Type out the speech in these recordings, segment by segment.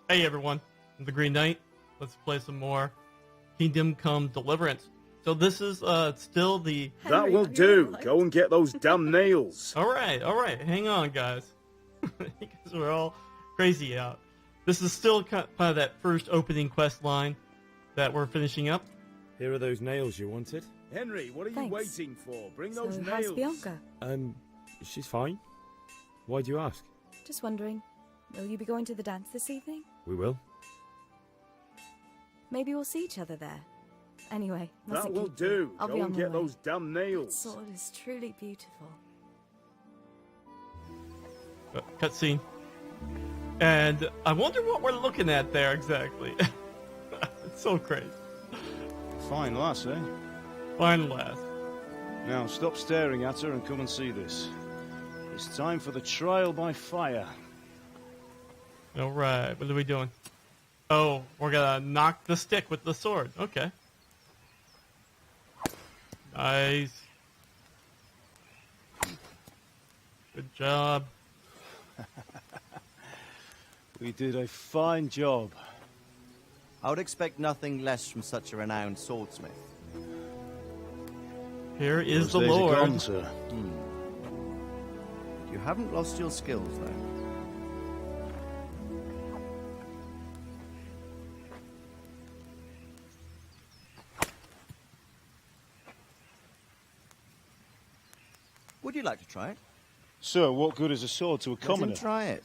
Hey everyone, I'm the Green Knight. Let's play some more Kingdom Come Deliverance. So this is still the... That will do. Go and get those damn nails. Alright, hang on guys. Because we're all crazy out. This is still kind of that first opening quest line that we're finishing up. Here are those nails you wanted. Henry, what are you waiting for? Bring those nails. How's Bianca? She's fine. Why do you ask? Just wondering, will you be going to the dance this evening? We will. Maybe we'll see each other there. Anyway, that will do. I'll Go be and on get my way. those damn nails. That sword is truly beautiful. Cutscene. And I wonder what we're looking at there exactly. It's so crazy. Fine lass, eh? Fine lass. Now stop staring at her and come and see this. It's time for the trial by fire. Alright, what are we doing? Oh, we're gonna knock the stick with the sword. Okay. Nice. Good job. We did a fine job. I would expect nothing less from such a renowned swordsmith. Here is the Those days are Lord. gone, sir. You haven't lost your skills, though. Would you like to try it? Sir, what good is a sword to a commoner? Let him try it.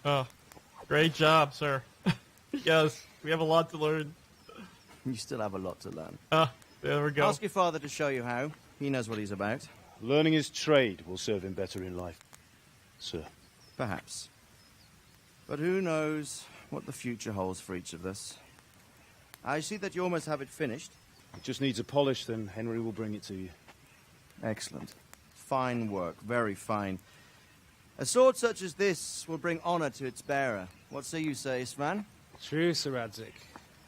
Oh, great job, sir. Yes, we have a lot to learn. You still have a lot to learn. There we go. Ask your father to show you how. He knows what he's about. Learning his trade will serve him better in life, sir. Perhaps. But who knows what the future holds for each of us. I see that you almost have it finished. It just needs a polish, then Henry will bring it to you. Excellent. Fine work. Very fine. A sword such as this will bring honor to its bearer. What say you, Istvan? True, Sir Radzik.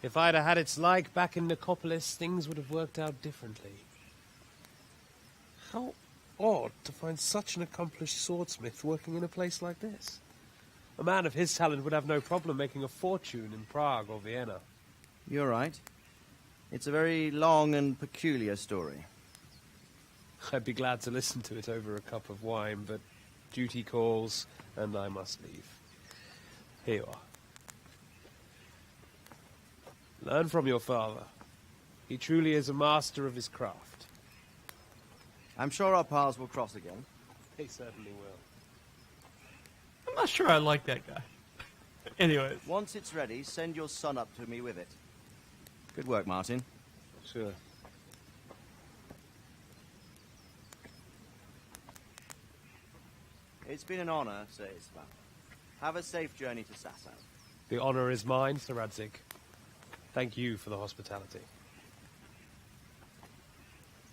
If I'd have had its like back in Nicopolis, things would have worked out differently. How odd to find such an accomplished swordsmith working in a place like this. A man of his talent would have no problem making a fortune in Prague or Vienna. You're right. It's a very long and peculiar story. I'd be glad to listen to it over a cup of wine, but duty calls, and I must leave. Here you are. Learn from your father. He truly is a master of his craft. I'm sure our paths will cross again. He certainly will. I'm not sure I like that guy. Anyways. Once it's ready, send your son up to me with it. Good work, Martin. Sir. It's been an honor, Sir Istvan. Have a safe journey to Sasau. The honor is mine, Sir Radzik. Thank you for the hospitality.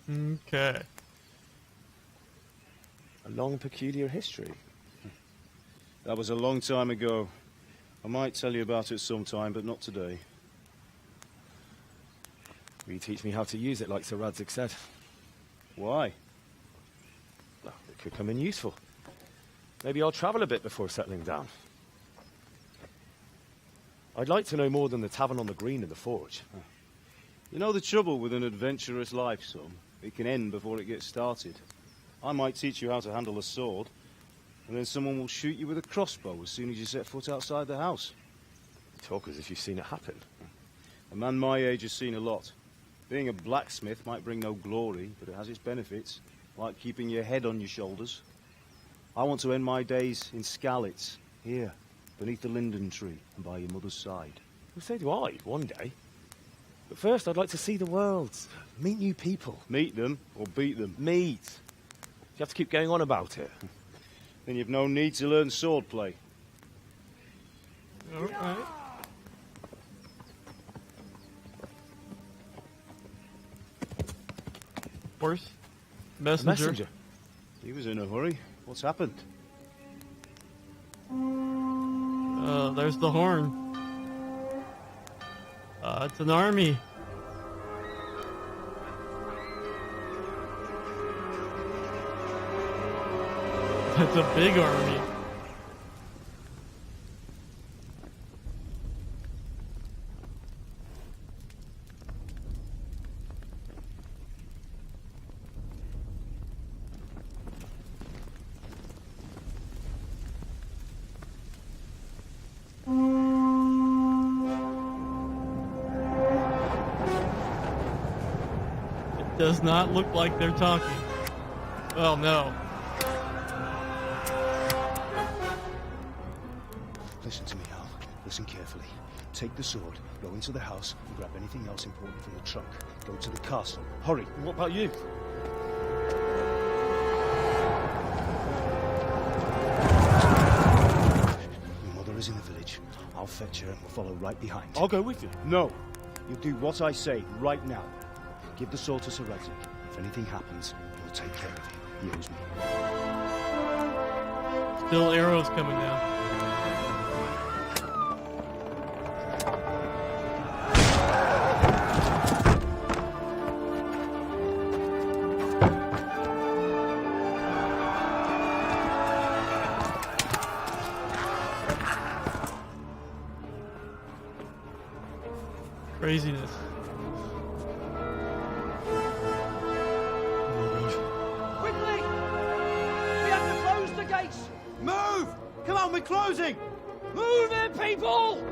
Okay. A long, peculiar history. That was a long time ago. I might tell you about it sometime, but not today. Will you teach me how to use it, like Sir Radzik said? Why? Well, it could come in useful. Maybe I'll travel a bit before settling down. I'd like to know more than the tavern on the green and the forge. You know the trouble with an adventurous life, son? It can end before it gets started. I might teach you how to handle a sword, and then someone will shoot you with a crossbow as soon as you set foot outside the house. You talk as if you've seen it happen. A man my age has seen a lot. Being a blacksmith might bring no glory, but it has its benefits, like keeping your head on your shoulders. I want to end my days in Skalitz, here, beneath the linden tree and by your mother's side. Well, so do I, one day. But first I'd like to see the world, meet new people. Meet them, or beat them. Meet. You have to keep going on about it. Then you've no need to learn swordplay. Alright. Horse? Messenger? He was in a hurry. What's happened? There's the horn. It's an army. It's a big army. It does not look like they're talking. Oh no. Listen to me, Al. Listen carefully. Take the sword, go into the house, and grab anything else important from the trunk. Go to the castle. Hurry. What about you? Your mother is in the village. I'll fetch her and we'll follow right behind. I'll go with you. No. You do what I say right now. Give the sword to Sir Isaac. If anything happens, he'll take care of you. He owes me. Still arrows coming down. Craziness. Quickly! We have to close the gates! Move! Come on, we're closing! Move it, people!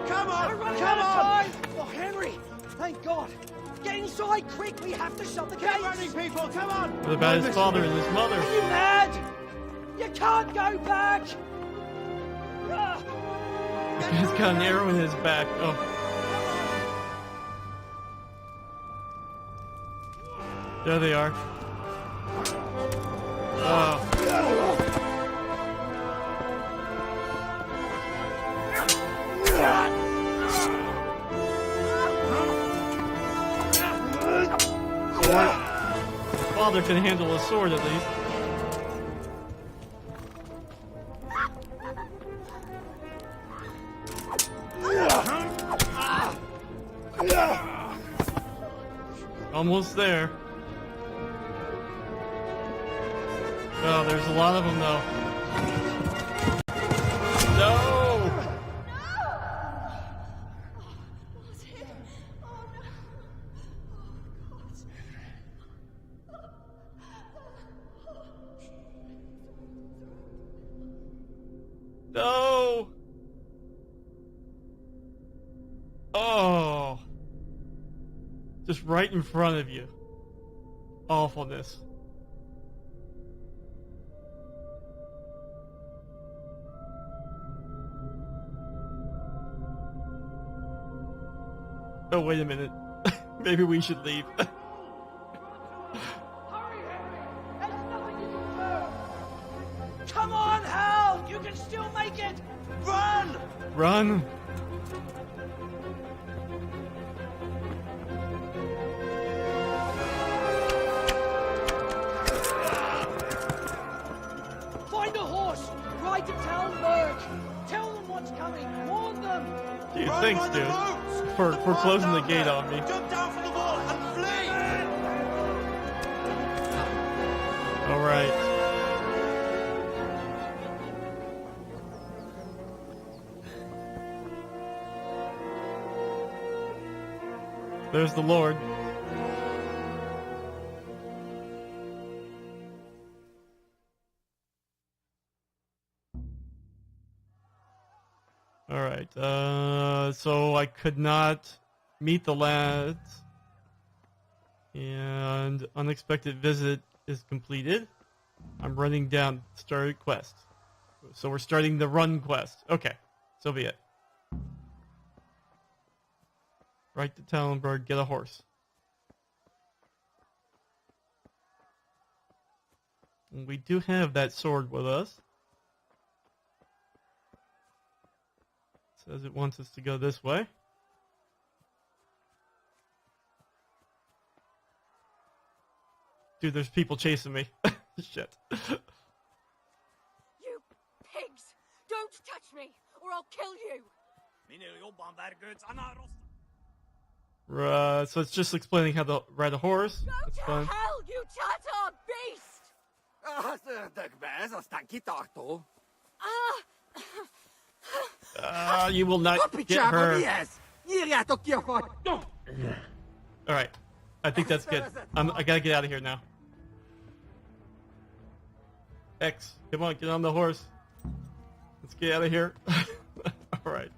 Come on! We're running Come out of on! time! Oh, Henry! Thank God! Get inside, quick! We have to shut the gates! Keep running, people! Come on! What about his father and his mother? Are you mad? You can't go back! Ah, He's got an arrow in his back. Oh. There they are. Oh. Father can handle a sword at least. Almost there. Oh, there's a lot of them though. No! No! Oh! Just right in front of you. Awfulness. Oh, wait a minute. Maybe we should leave. hurry, Henry! There's nothing you can do! Come on, Hal! You can still make it! Run! Run! Find a horse! Ride to Talmberg! Tell them what's coming! Warn them! Gee, thanks, dude. For closing the gate on me. Jump down from the wall and flee! Alright. There's the Lord. Alright, so I could not meet the lads. And unexpected visit is completed. I'm running down started quest. So we're starting the run quest. Okay, so be it. Right to Talonberg, get a horse. And we do have that sword with us. Says it wants us to go this way. Dude, there's people chasing me. Shit. You pigs! Don't touch me, or I'll kill you! So it's just explaining how to ride a horse. Go That's to fine. hell, you Tatar beast! You will not get her. Alright. I think that's good. I gotta get out of here now. X, come on, get on the horse. Let's get out of here. Alright.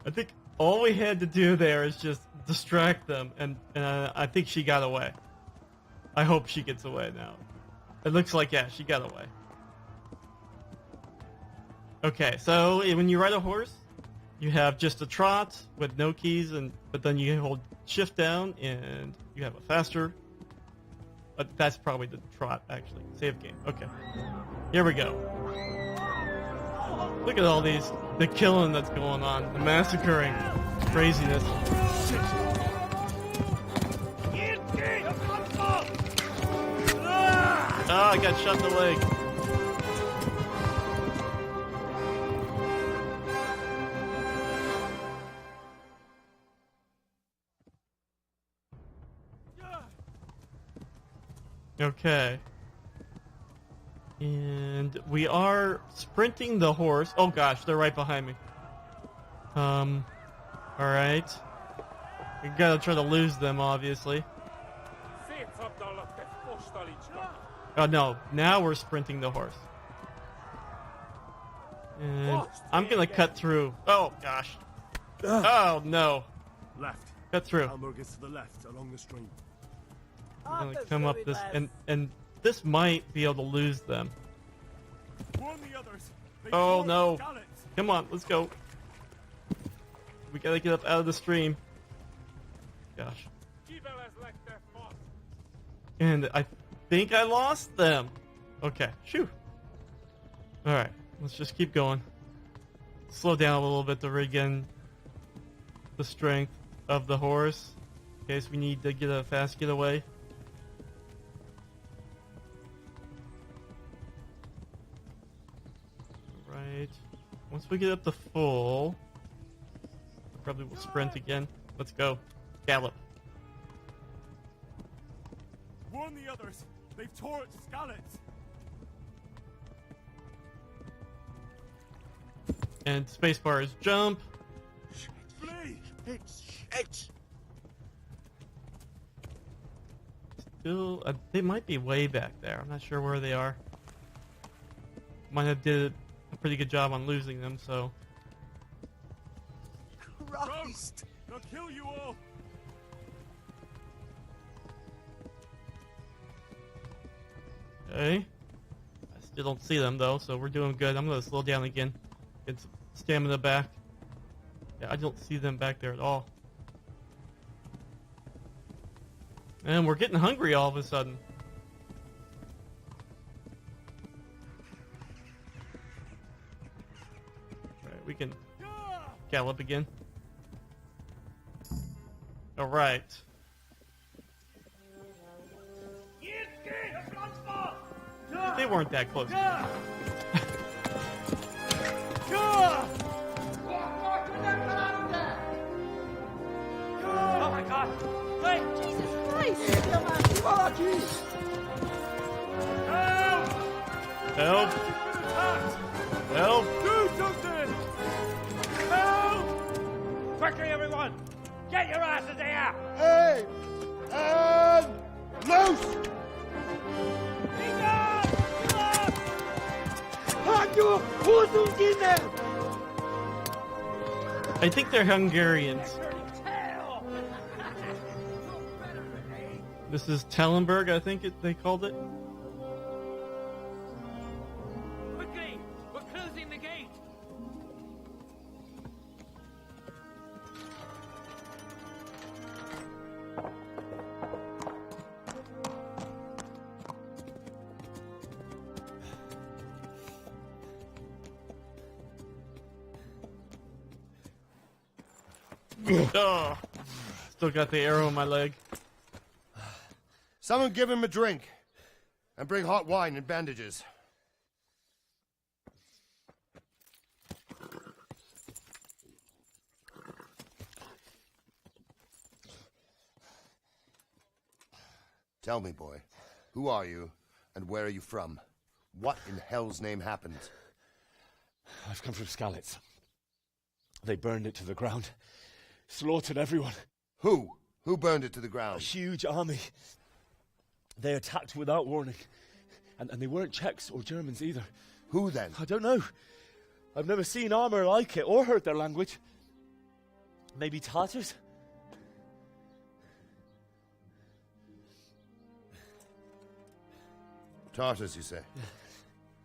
I think all we had to do there is just distract them, and I think she got away. I hope she gets away now. It looks like, yeah, she got away. Okay, so when you ride a horse, you have just a trot with no keys, but then you hold shift down and you have a faster. But that's probably the trot, actually. Save game. Okay. Here we go. Look at all the killing that's going on, the massacring, craziness. Ah, I got shot in the leg. Okay. And we are sprinting the horse. Oh gosh, they're right behind me. Alright. We gotta try to lose them, obviously. Oh no, now we're sprinting the horse. And I'm gonna cut through. Oh gosh. Oh no. Left. Cut through. Hamburg is to the left, along the stream. I'm gonna come up this, and this might be able to lose them. Warn the others. Oh no. Come on, let's go. We gotta get up out of the stream. Gosh. And I think I lost them. Okay, shoo. Alright, let's just keep going. Slow down a little bit to regain the strength of the horse in case we need to get a fast getaway. Right. Once we get up to full, probably we'll sprint again. Let's go. Gallop. Warn the others. They've tore its scallops. And spacebar is jump. Flee! It's shit! Still, they might be way back there. I'm not sure where they are. Might have did a pretty good job on losing them, so. Christ! They'll kill you all! Okay. I still don't see them though, so we're doing good. I'm gonna slow down again. Get some stamina back. Yeah, I don't see them back there at all. And we're getting hungry all of a sudden. Alright, we can gallop again. Alright. They weren't that close. Oh my God! Wait! Jesus Christ! Help! Help! Do something! Help! Quickly, everyone! Get your asses here! Hey! And loose! I think they're Hungarians. This is Tellenberg, I think they called it. Quickly! We're closing the gate! Oh, still got the arrow in my leg. Someone give him a drink. And bring hot wine and bandages. Tell me, boy, who are you, And where are you from? What in hell's name happened? I've come from Skalitz. They burned it to the ground. Slaughtered everyone. Who? Who burned it to the A ground? huge army. They attacked without warning. And they weren't Czechs or Germans either. Who then? I don't know. I've never seen armor like it or heard their language. Maybe Tatars? Tartars, you say?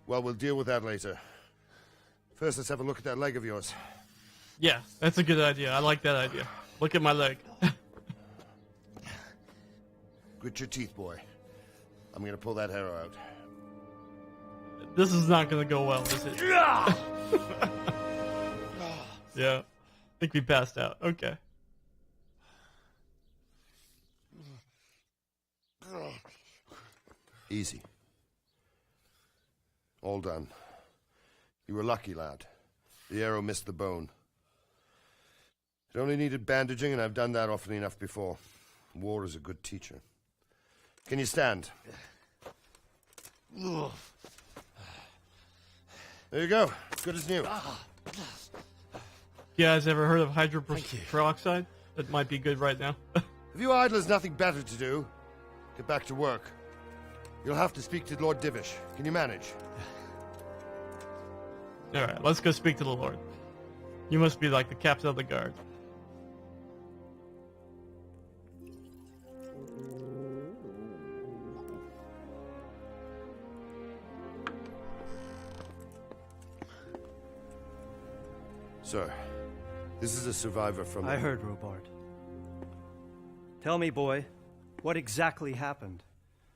Well, we'll deal with that later. First, let's have a look at that leg of yours. Yeah, that's a good idea. I like that idea. Look at my leg. Grit your teeth, boy. I'm gonna pull that arrow out. This is not gonna go well, is it? Yeah. I think we passed out. Okay. Easy. All done. You were lucky, lad. The arrow missed the bone. It only needed bandaging, and I've done that often enough before. War is a good teacher. Can you stand? There you go. Good as new. You guys ever heard of hydroperoxide? That might be good right now. Have you idlers nothing better to do? Get back to work. You'll have to speak to Lord Divish. Can you manage? Alright, let's go speak to the Lord. You must be like the captain of the guard. Sir, this is a survivor from... I heard, Robard. Tell me, boy, what exactly happened?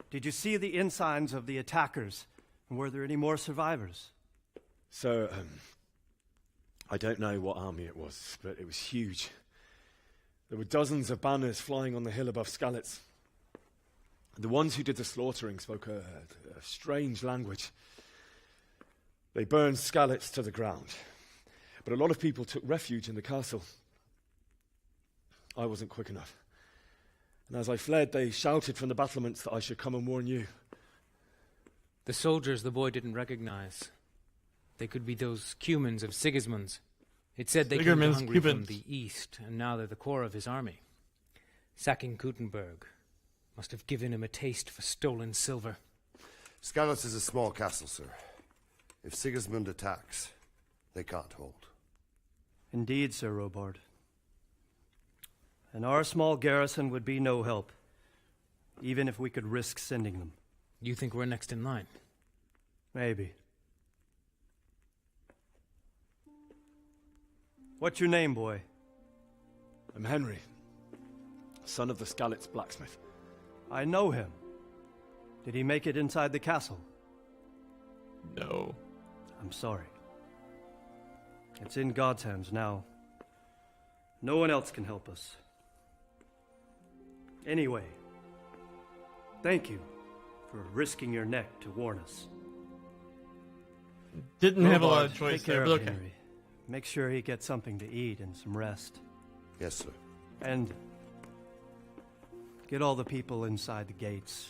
Did you see the ensigns of the attackers? And were there any more survivors? So, I don't know what army it was, but it was huge. There were dozens of banners flying on the hill above Skalitz. The ones who did the slaughtering spoke a strange language. They burned Skalitz to the ground. But a lot of people took refuge in the castle. I wasn't quick enough. And as I fled, they shouted from the battlements that I should come and warn you. The soldiers the boy didn't recognize. They could be those Cumans of Sigismund's. It said they came hungry from the east, and now they're the core of his army. Sacking Gutenberg must have given him a taste for stolen silver. Skalitz is a small castle, sir. If Sigismund attacks, they can't hold. Indeed, Sir Robard. And our small garrison would be no help, even if we could risk sending them. You think we're next in line? Maybe. What's your name, boy? I'm Henry, son of the Skalitz blacksmith. I know him. Did he make it inside the castle? No. I'm sorry. It's in God's hands now. No one else can help us. Anyway, thank you for risking your neck to warn us. Didn't have a lot of choice take there, care but of okay. Henry. Make sure he gets something to eat and some rest. Yes, sir. And get all the people inside the gates.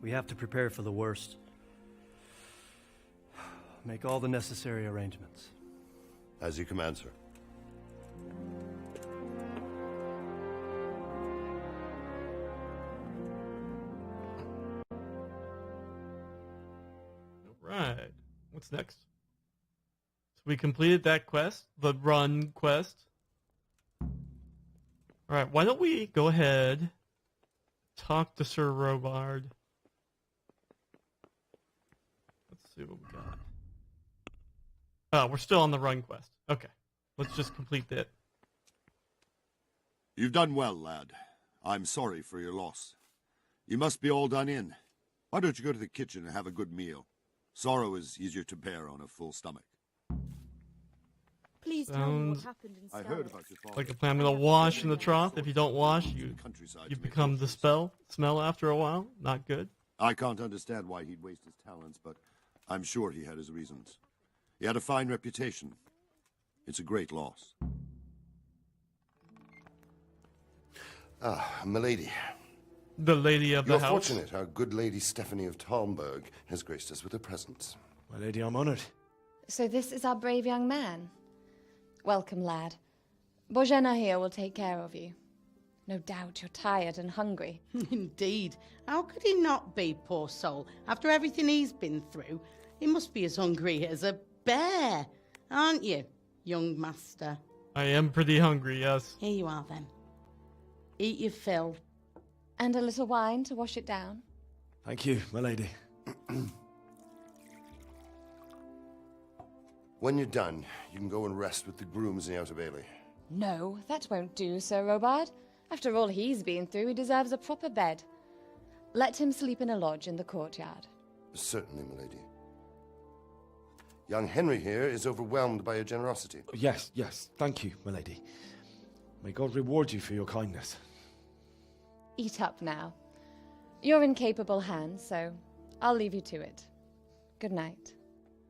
We have to prepare for the worst. Make all the necessary arrangements. As you command, sir. Alright. What's next? So we completed that quest, the run quest. Alright, why don't we go ahead, talk to Sir Robard. Let's see what we got. Oh, we're still on the run quest. Okay. Let's just complete that. You've done well, lad. I'm sorry for your loss. You must be all done in. Why don't you go to the kitchen and have a good meal? Sorrow is easier to bear on a full stomach. Please tell me what happened in I heard about your father. Like a plan. I'm gonna wash in the trough. If you don't wash, you become the smell after a while. Not good. I can't understand why he'd waste his talents, but I'm sure he had his reasons. He had a fine reputation. It's a great loss. Ah, milady. the lady of the You're house. fortunate our good lady Stephanie of Talmberg has graced us with her presence. My lady, I'm honoured. So this is our brave young man. Welcome, lad. Bojena here will take care of you. No doubt you're tired and hungry. Indeed. How could he not be, poor soul? After everything he's been through, he must be as hungry as a bear, aren't you, young master? I am pretty hungry, yes. Here you are, then. Eat your fill. And a little wine to wash it down. Thank you, my lady. When you're done, you can go and rest with the grooms in the Outer Bailey. No, that won't do, Sir Robard. After all he's been through, he deserves a proper bed. Let him sleep in a lodge in the courtyard. Certainly, my lady. Young Henry here is overwhelmed by your generosity. Yes, yes. Thank you, my lady. May God reward you for your kindness. Eat up now. You're in capable hands, so I'll leave you to it. Good night.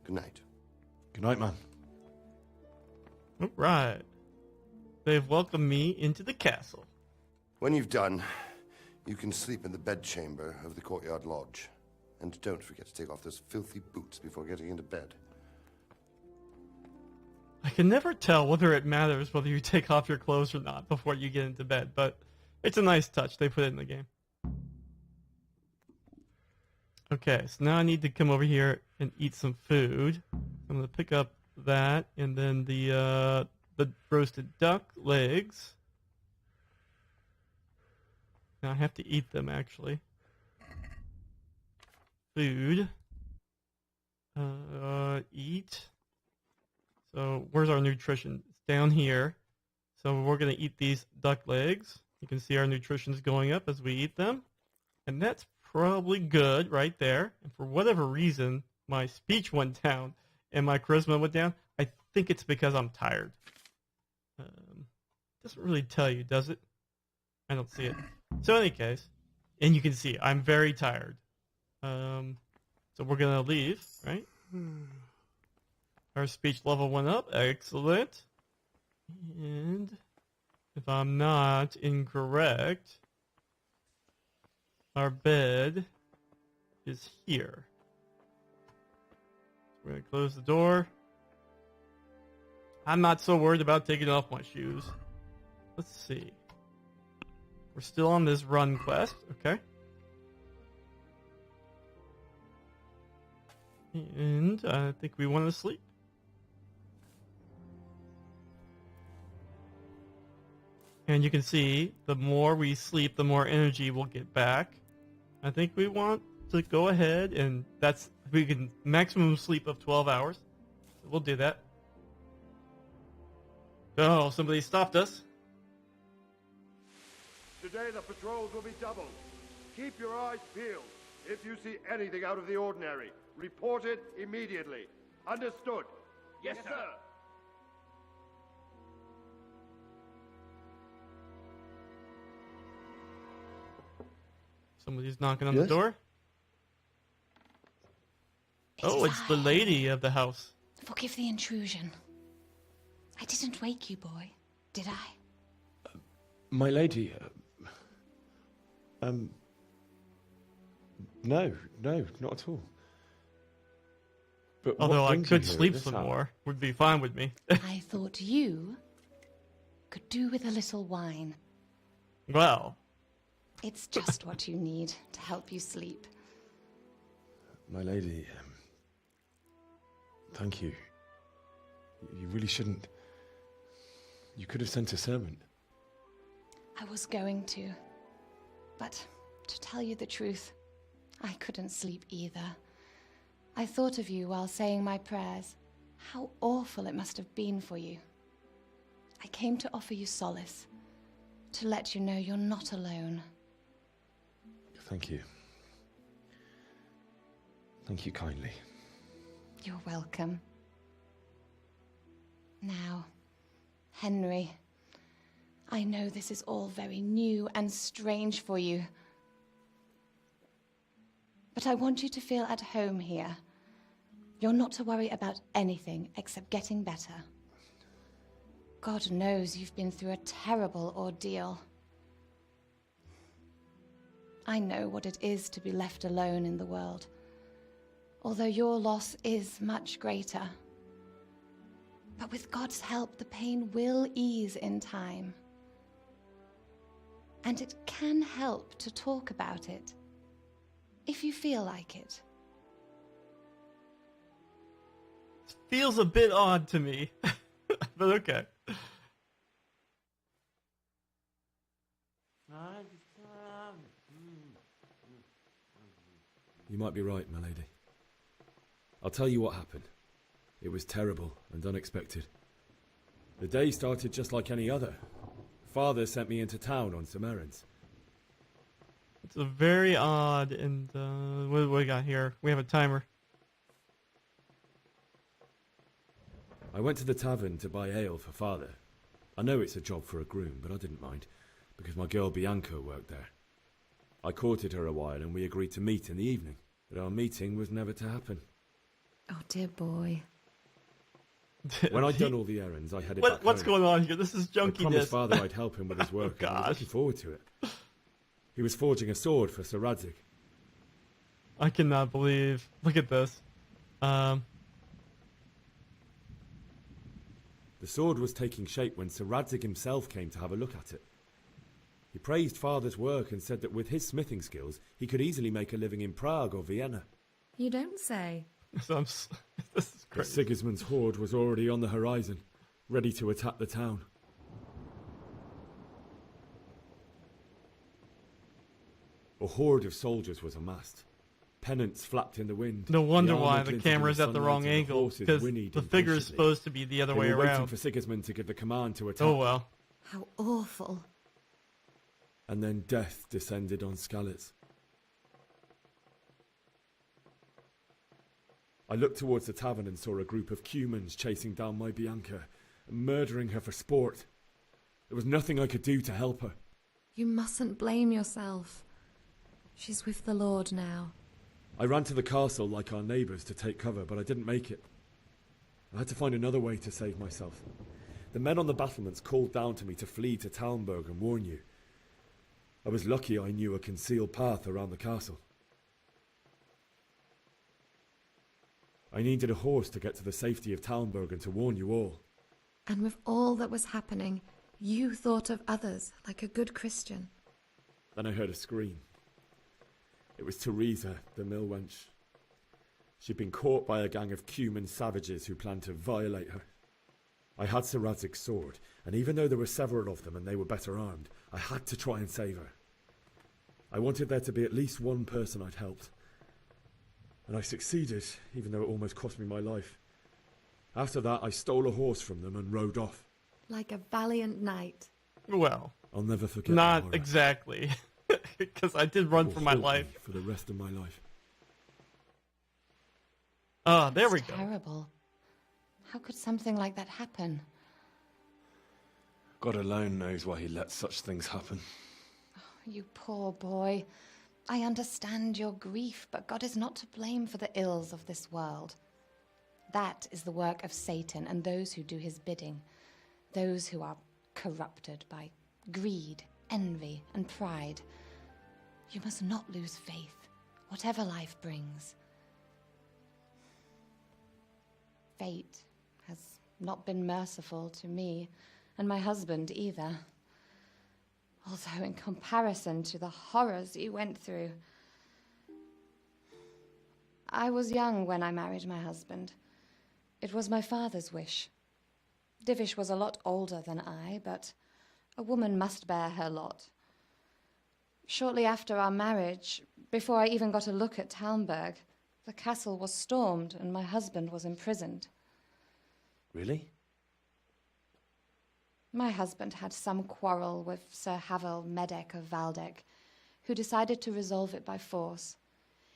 Good night. Good night, man. All right. They've welcomed me into the castle. When you've done, you can sleep in the bedchamber of the courtyard lodge. And don't forget to take off those filthy boots before getting into bed. I can never tell whether it matters whether you take off your clothes or not before you get into bed, but it's a nice touch. They put it in the game. Okay, so now I need to come over here and eat some food. I'm going to pick up that and then the roasted duck legs. Now I have to eat them, actually. Food. Eat. So where's our nutrition? It's down here. So we're going to eat these duck legs. You can see our nutrition's going up as we eat them. And that's probably good right there. And for whatever reason, my speech went down and my charisma went down. I think it's because I'm tired. Doesn't really tell you, does it? I don't see it. So in any case, and you can see I'm very tired. So we're going to leave, right? Our speech level went up. Excellent. And if I'm not incorrect, our bed is here. We're going to close the door. I'm not so worried about taking off my shoes. Let's see. We're still on this run quest, okay? And I think we want to sleep. And you can see, the more we sleep, the more energy we'll get back. I think we want to go ahead and we can maximum sleep of 12 hours. So we'll do that. Oh, somebody stopped us. Today the patrols will be doubled. Keep your eyes peeled. If you see anything out of the ordinary, report it immediately. Understood? Yes, sir. Somebody's knocking on the door. Oh, it's the lady of the house. Forgive the intrusion. I didn't wake you, boy, did I? My lady, no, not at all. But although what I brings could you here sleep at this some hour? more, would be fine with me. I thought you could do with a little wine. Well, It's just what you need to help you sleep. My lady, thank you. You really shouldn't. You could have sent a servant. I was going to. But to tell you the truth, I couldn't sleep either. I thought of you while saying my prayers. How awful it must have been for you. I came to offer you solace, to let you know you're not alone. Thank you. Thank you kindly. You're welcome. Now, Henry, I know this is all very new and strange for you. But I want you to feel at home here. You're not to worry about anything except getting better. God knows you've been through a terrible ordeal. I know what it is to be left alone in the world, although your loss is much greater. But with God's help, the pain will ease in time. And it can help to talk about it, if you feel like it. Feels a bit odd to me, but okay. You might be right, my lady. I'll tell you what happened. It was terrible and unexpected. The day started just like any other. Father sent me into town on some errands. It's a very odd, and what do we got here? We have a timer. I went to the tavern to buy ale for Father. I know it's a job for a groom, but I didn't mind, because my girl Bianca worked there. I courted her a while and we agreed to meet in the evening, but our meeting was never to happen. Oh, dear boy. When I'd done all the errands, I headed back What's home. going on here? This is junkie. I promised Father I'd help him with his work, and I was looking forward to it. He was forging a sword for Sir Radzig. I cannot believe. Look at this. The sword was taking shape when Sir Radzig himself came to have a look at it. He praised Father's work and said that with his smithing skills, he could easily make a living in Prague or Vienna. You don't say. This is But Sigismund's horde was already on the horizon, ready to attack the town. A horde of soldiers was amassed. Pennants flapped in the wind. No wonder The armor why the glinted in camera's at the sunlight wrong and angle, horses because whinnied the figure is impatiently. supposed to be the other They way were waiting around. for Sigismund to give the command to attack. Oh well. How awful. And then death descended on Skalitz. I looked towards the tavern and saw a group of Cumans chasing down my Bianca and murdering her for sport. There was nothing I could do to help her. You mustn't blame yourself. She's with the Lord now. I ran to the castle like our neighbours to take cover, but I didn't make it. I had to find another way to save myself. The men on the battlements called down to me to flee to Talmberg and warn you. I was lucky I knew a concealed path around the castle. I needed a horse to get to the safety of Talmberg and to warn you all. And with all that was happening, you thought of others like a good Christian. Then I heard a scream. It was Teresa, the mill wench. She'd been caught by a gang of Cuman savages who planned to violate her. I had Sir Radzig's sword, and even though there were several of them and they were better armed, I had to try and save her. I wanted there to be at least one person I'd helped. And I succeeded, even though it almost cost me my life. After that, I stole a horse from them and rode off. Like a valiant knight. Well, I'll never forget. not Laura. exactly, because I did run for my Haunt me life. for the rest of my life. Ah, there we go. Terrible. How could something like that happen? God alone knows why he lets such things happen. You poor boy. I understand your grief, but God is not to blame for the ills of this world. That is the work of Satan and those who do his bidding. Those who are corrupted by greed, envy, and pride. You must not lose faith, whatever life brings. Fate has not been merciful to me, and my husband either. Although in comparison to the horrors you went through. I was young when I married my husband. It was my father's wish. Divish was a lot older than I, but a woman must bear her lot. Shortly after our marriage, before I even got a look at Talmberg, the castle was stormed and my husband was imprisoned. Really? My husband had some quarrel with Sir Havel Medek of Valdek, who decided to resolve it by force.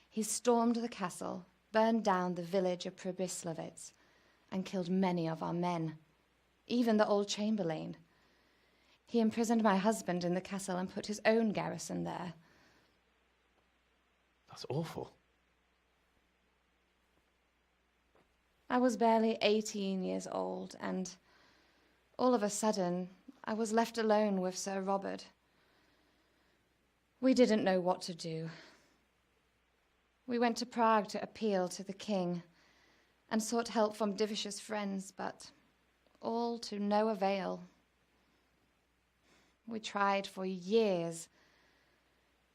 He stormed the castle, burned down the village of Pribyslavitz, and killed many of our men, even the old chamberlain. He imprisoned my husband in the castle and put his own garrison there. That's awful. I was barely 18 years old, and all of a sudden, I was left alone with Sir Robert. We didn't know what to do. We went to Prague to appeal to the king and sought help from Divish's friends, but all to no avail. We tried for years,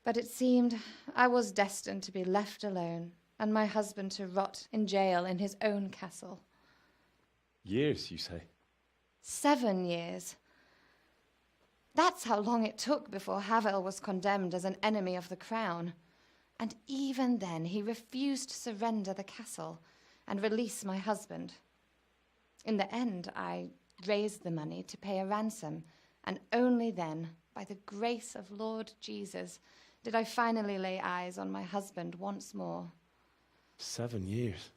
but it seemed I was destined to be left alone and my husband to rot in jail in his own castle. Years, you say? 7 years. That's how long it took before Havel was condemned as an enemy of the crown. And even then he refused to surrender the castle and release my husband. In the end, I raised the money to pay a ransom, and only then, by the grace of Lord Jesus, did I finally lay eyes on my husband once more. 7 years?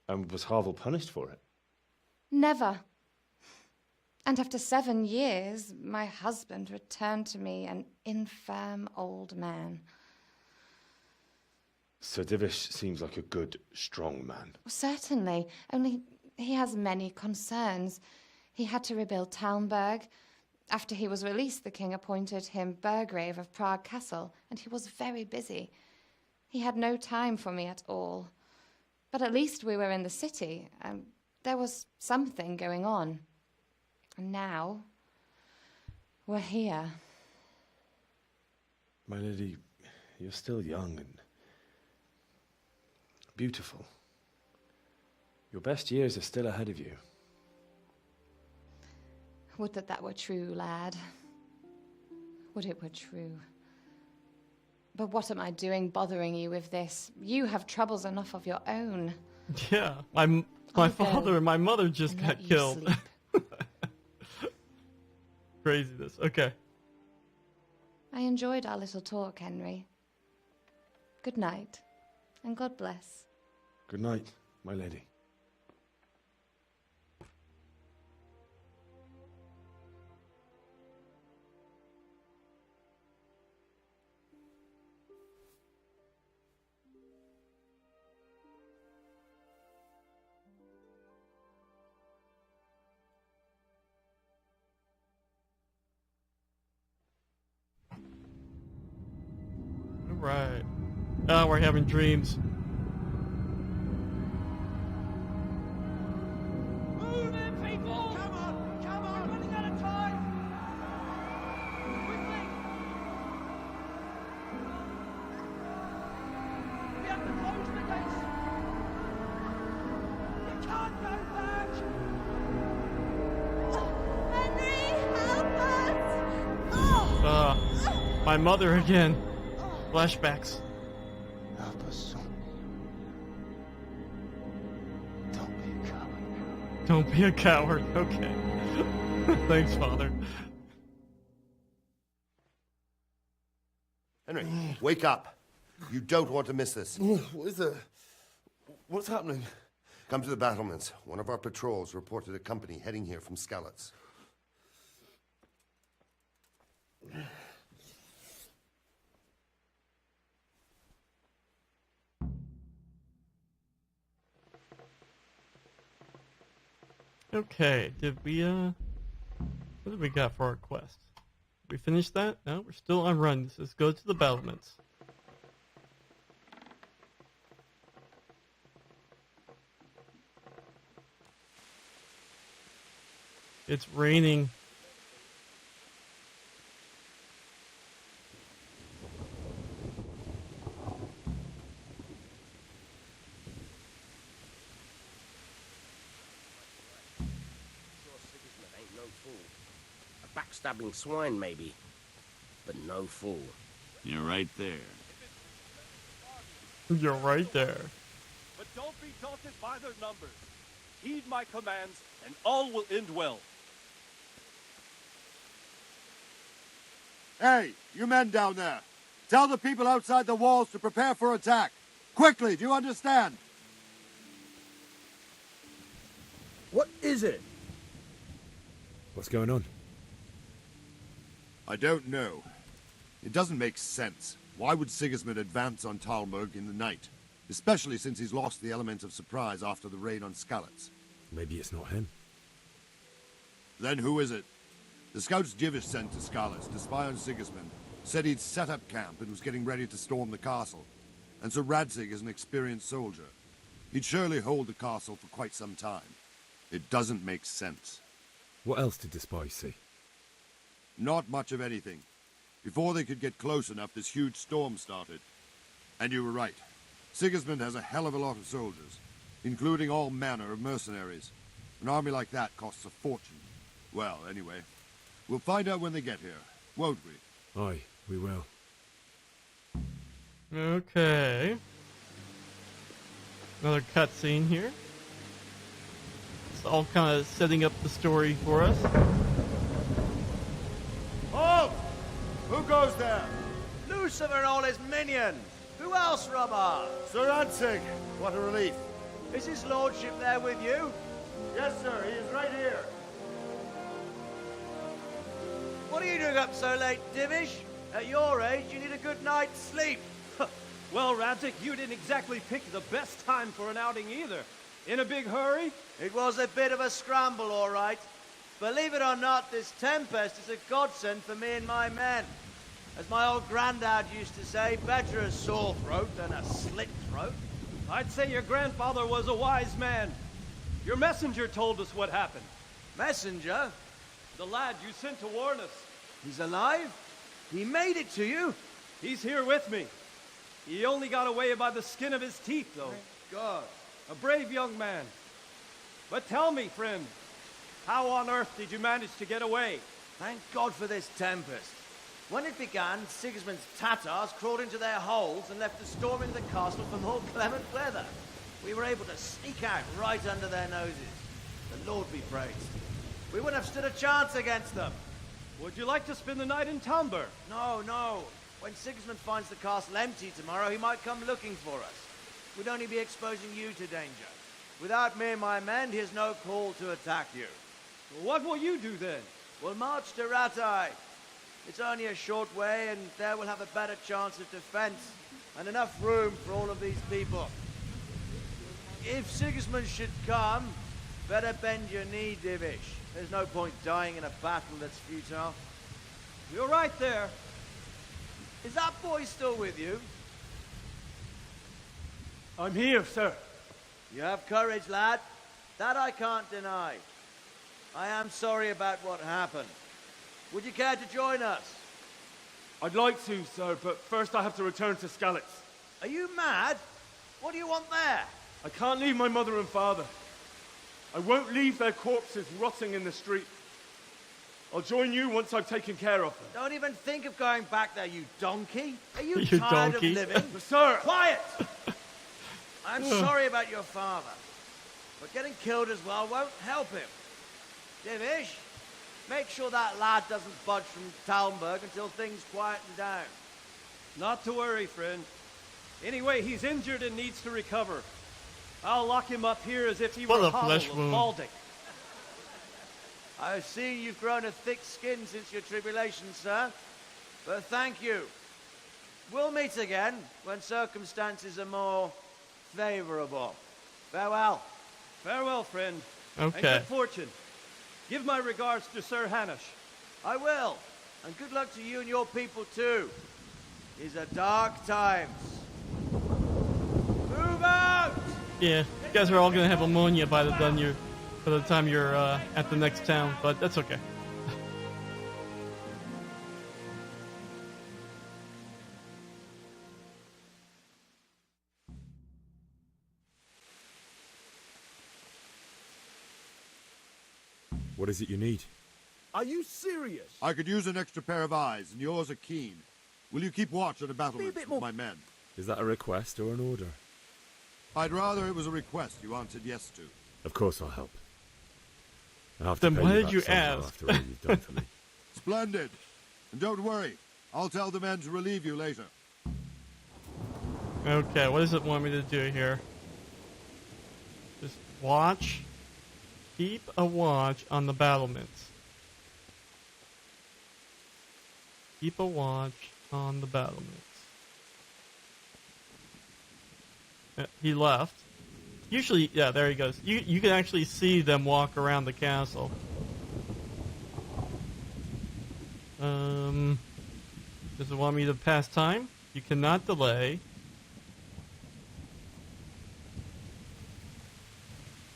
And was Havel punished for it? Never. And after 7 years, my husband returned to me an infirm old man. Sir Divish seems like a good, strong man. Certainly, only he has many concerns. He had to rebuild Talmberg. After he was released, the king appointed him Burgrave of Prague Castle, and he was very busy. He had no time for me at all. But at least we were in the city, and there was something going on. And now, we're here. My lady, you're still young and beautiful. Your best years are still ahead of you. Would that that were true, lad. Would it were true. But what am I doing bothering you with this? You have troubles enough of your own. Yeah, my father and my mother just got killed. Craziness. Okay. I enjoyed our little talk, Henry. Good night, and God bless. Good night, my lady. Right. Oh, we're having dreams. Move in, people! Come on! Come on! We're running out of time! Quickly! We have to close the gates! You can't go back! Henry, help us! My mother again. Flashbacks. Help us, son. Don't be a coward. Don't be a coward. Okay. Thanks, Father. Henry, wake up. You don't want to miss this. What is it? What's happening? Come to the battlements. One of our patrols reported a company heading here from Skalitz. Okay, what did we got for our quest? Did we finish that? No, we're still on run. Let's go to the battlements. It's raining. Backstabbing swine, maybe, but no fool. You're right there. You're right there. But don't be daunted by their numbers. Heed my commands, and all will end well. Hey, you men down there. Tell the people outside the walls to prepare for attack. Quickly, do you understand? What is it? What's going on? I don't know. It doesn't make sense. Why would Sigismund advance on Talmberg in the night? Especially since he's lost the element of surprise after the raid on Skalitz. Maybe it's not him. Then who is it? The scouts Divish sent to Skalitz to spy on Sigismund Said he'd set up camp and was getting ready to storm the castle. And Sir Radzig is an experienced soldier. He'd surely hold the castle for quite some time. It doesn't make sense. What else did the spies see? Not much of anything. Before they could get close enough, this huge storm started. And you were right. Sigismund has a hell of a lot of soldiers, including all manner of mercenaries. An army like that costs a fortune. Well, anyway, we'll find out when they get here, won't we? Aye, we will. Okay. Another cutscene here. It's all kind of setting up the story for us. Halt! Who goes there? Lucifer and all his minions. Who else, Robber? Sir Radzig, what a relief. Is his lordship there with you? Yes, sir, he is right here. What are you doing up so late, Divish? At your age, you need a good night's sleep. Well, Radzig, you didn't exactly pick the best time for an outing either. In a big hurry? It was a bit of a scramble, all right. Believe it or not, this tempest is a godsend for me and my men. As my old granddad used to say, better a sore throat than a slit throat. I'd say your grandfather was a wise man. Your messenger told us what happened. Messenger? The lad you sent to warn us. He's alive? He made it to you? He's here with me. He only got away by the skin of his teeth, though. Thank God. A brave young man. But tell me, friend, how on earth did you manage to get away? Thank God for this tempest. When it began, Sigismund's Tatars crawled into their holes and left us storming the castle for more clement weather. We were able to sneak out right under their noses. The Lord be praised. We wouldn't have stood a chance against them. Would you like to spend the night in Talmberg? No, no. When Sigismund finds the castle empty tomorrow, he might come looking for us. We'd only be exposing you to danger. Without me and my men, he has no call to attack you. What will you do then? We'll march to Rattay. It's only a short way, and there we'll have a better chance of defense and enough room for all of these people. If Sigismund should come, better bend your knee, Divish. There's no point dying in a battle that's futile. You're right there. Is that boy still with you? I'm here, sir. You have courage, lad. That I can't deny. I am sorry about what happened. Would you care to join us? I'd like to, sir, but first I have to return to Skalitz. Are you mad? What do you want there? I can't leave my mother and father. I won't leave their corpses rotting in the street. I'll join you once I've taken care of them. Don't even think of going back there, you donkey. Are you, You tired donkey. of living? Sir! Quiet! I'm sorry about your father, but getting killed as well won't help him. Divish, make sure that lad doesn't budge from Talmberg until things quieten down. Not to worry, friend. Anyway, he's injured and needs to recover. I'll lock him up here as if he What were a hollow flesh and wound. balding. I've seen you've grown a thick skin since your tribulation, sir. But thank you. We'll meet again when circumstances are more favorable. Farewell. Farewell, friend. Okay. And good fortune. Give my regards to Sir Hanush. I will. And good luck to you and your people, too. These are dark times. Move out! Yeah, you guys are all gonna have ammonia by the time you're at the next town, but that's okay. What is it you need? Are you serious? I could use an extra pair of eyes, and yours are keen. Will you keep watch at the battlements bit with more- my men? Is that a request or an order? I'd rather it was a request you answered yes to. Of course I'll help. I have Then to pay why you did back you somehow ask? after all you've done for me. Splendid. And don't worry, I'll tell the men to relieve you later. Okay, what does it want me to do here? Just watch. Keep a watch on the battlements. Keep a watch on the battlements. He left. Usually, yeah, there he goes. You can actually see them walk around the castle. Does it want me to pass time? You cannot delay.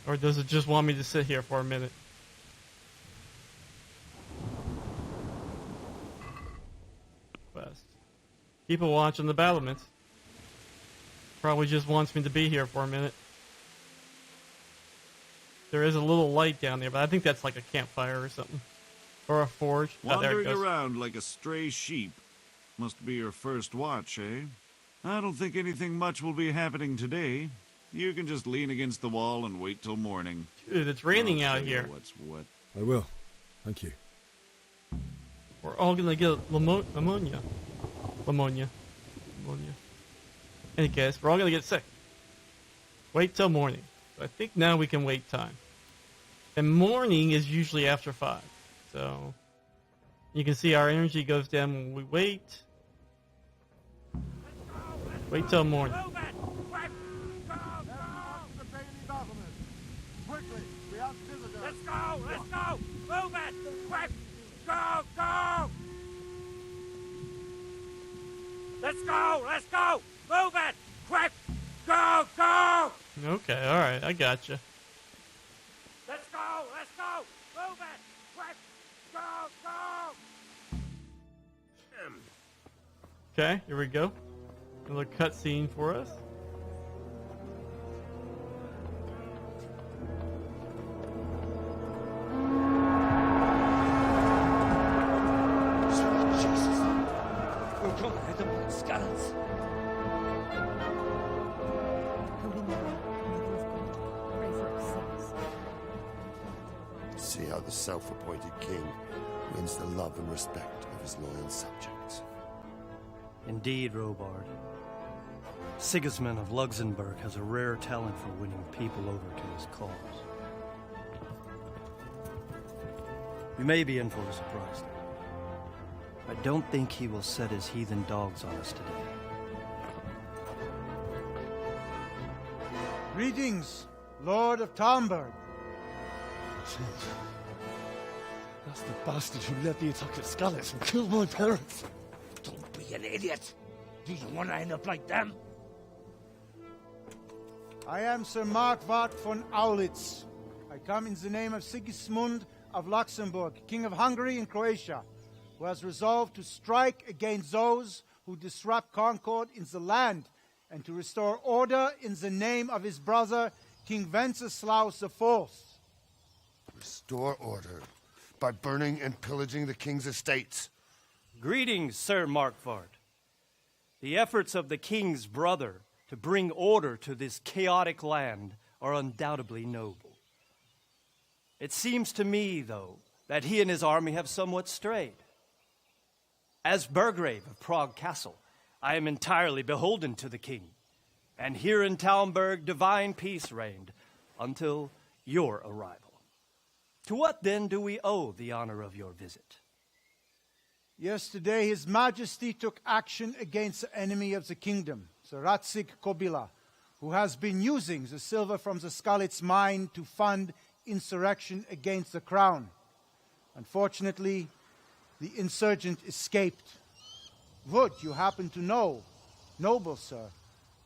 Or does it just want me to sit here for a minute? Quest. Keep a watch on the battlements. Probably just wants me to be here for a minute. There is a little light down there, but I think that's like a campfire or something. Or a forge. Oh, there it Wandering goes. around like a stray sheep. Must be your first watch, eh? I don't think anything much will be happening today. You can just lean against the wall and wait till morning. Dude, it's raining I'll out show you here. What's what. I will. Thank you. We're all gonna get pneumonia. Pneumonia. Any case, we're all gonna get sick. Wait till morning. So I think now we can wait time. And morning is usually after 5. So you can see our energy goes down when we wait. Wait till morning. Let's go! Let's go! Move it! Quick! Go! Go! Let's go! Let's go! Move it! Quick! Go! Go! Okay, alright, I gotcha. Let's go! Let's go! Move it! Quick! Go! Go! Okay, here we go. Another cutscene for us. See how the self-appointed king wins the love and respect of his loyal subjects. Indeed, Robard. Sigismund of Luxembourg has a rare talent for winning people over to his cause. We may be in for a surprise, though. I don't think he will set his heathen dogs on us today. Greetings, Lord of Talmberg. That's the bastard who led the attack at Skalitz and killed my parents. Don't be an idiot. Do you want to end up like them? I am Sir Markwart von Aulitz. I come in the name of Sigismund of Luxembourg, King of Hungary and Croatia, who has resolved to strike against those who disrupt concord in the land and to restore order in the name of his brother, King Wenceslaus IV. Restore order by burning and pillaging the king's estates. Greetings, Sir Markwart. The efforts of the king's brother to bring order to this chaotic land are undoubtedly noble. It seems to me, though, that he and his army have somewhat strayed. As Burgrave of Prague Castle, I am entirely beholden to the king, and here in Talmberg divine peace reigned until your arrival. To what, then, do we owe the honor of your visit? Yesterday, His Majesty took action against the enemy of the kingdom, the Ratsig Kobila, who has been using the silver from the Skalitz mine to fund insurrection against the crown. Unfortunately, the insurgent escaped. Would you happen to know, noble sir,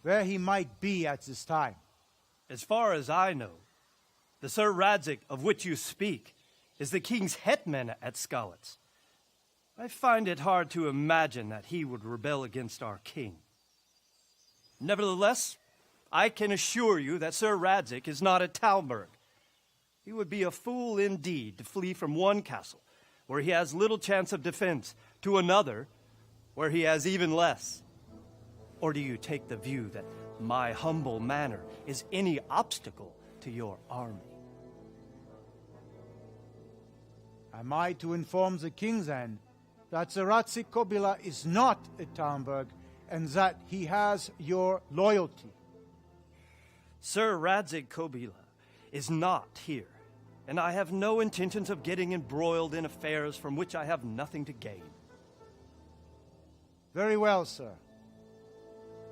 where he might be at this time? As far as I know, the Sir Radzik of which you speak is the king's hetman at Skalitz. I find it hard to imagine that he would rebel against our king. Nevertheless, I can assure you that Sir Radzik is not at Talmberg. He would be a fool indeed to flee from one castle, where he has little chance of defense, to another, where he has even less. Or do you take the view that my humble manner is any obstacle to your army? Am I to inform the king, then, that the Ratsig Kobila is not at Talmberg, and that he has your loyalty? Sir Radzik Kobila is not here, and I have no intentions of getting embroiled in affairs from which I have nothing to gain. Very well, sir.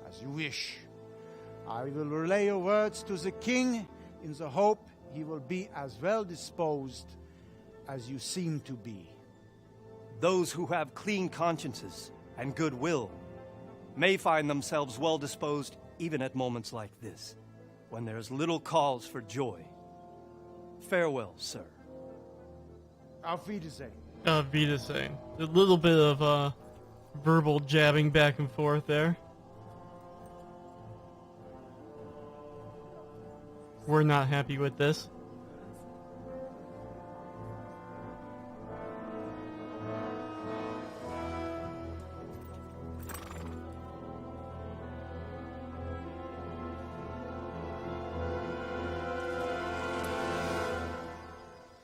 As you wish. I will relay your words to the king in the hope he will be as well disposed as you seem to be. Those who have clean consciences and goodwill may find themselves well disposed even at moments like this, when there is little cause for joy. Farewell, sir. Auf Wiedersehen. Auf Wiedersehen. A little bit of verbal jabbing back and forth there. We're not happy with this.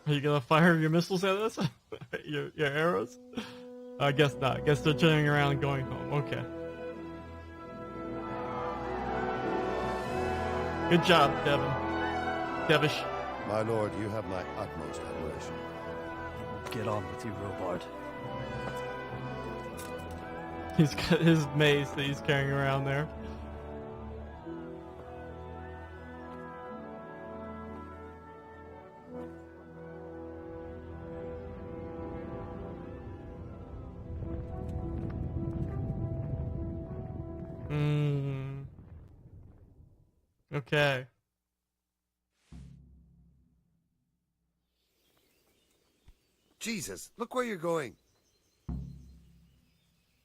Are you gonna fire your missiles at us? your arrows? I guess not. I guess they're turning around and going home. Okay. Good job, Devin. Devish. My lord, you have my utmost admiration. Get on with you, Robard. He's got his mace that he's carrying around there. Okay. Jesus, look where you're going.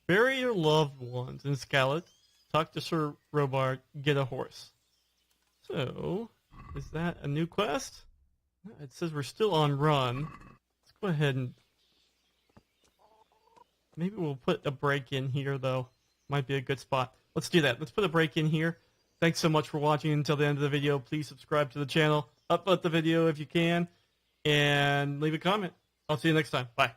Bury your loved ones in Scarlet. Talk to Sir Robard. Get a horse. So, is that a new quest? It says we're still on run. Let's go ahead and... Maybe we'll put a break in here, though. Might be a good spot. Let's do that. Let's put a break in here. Thanks so much for watching until the end of the video. Please subscribe to the channel. Upvote the video if you can. And leave a comment. I'll see you next time. Bye.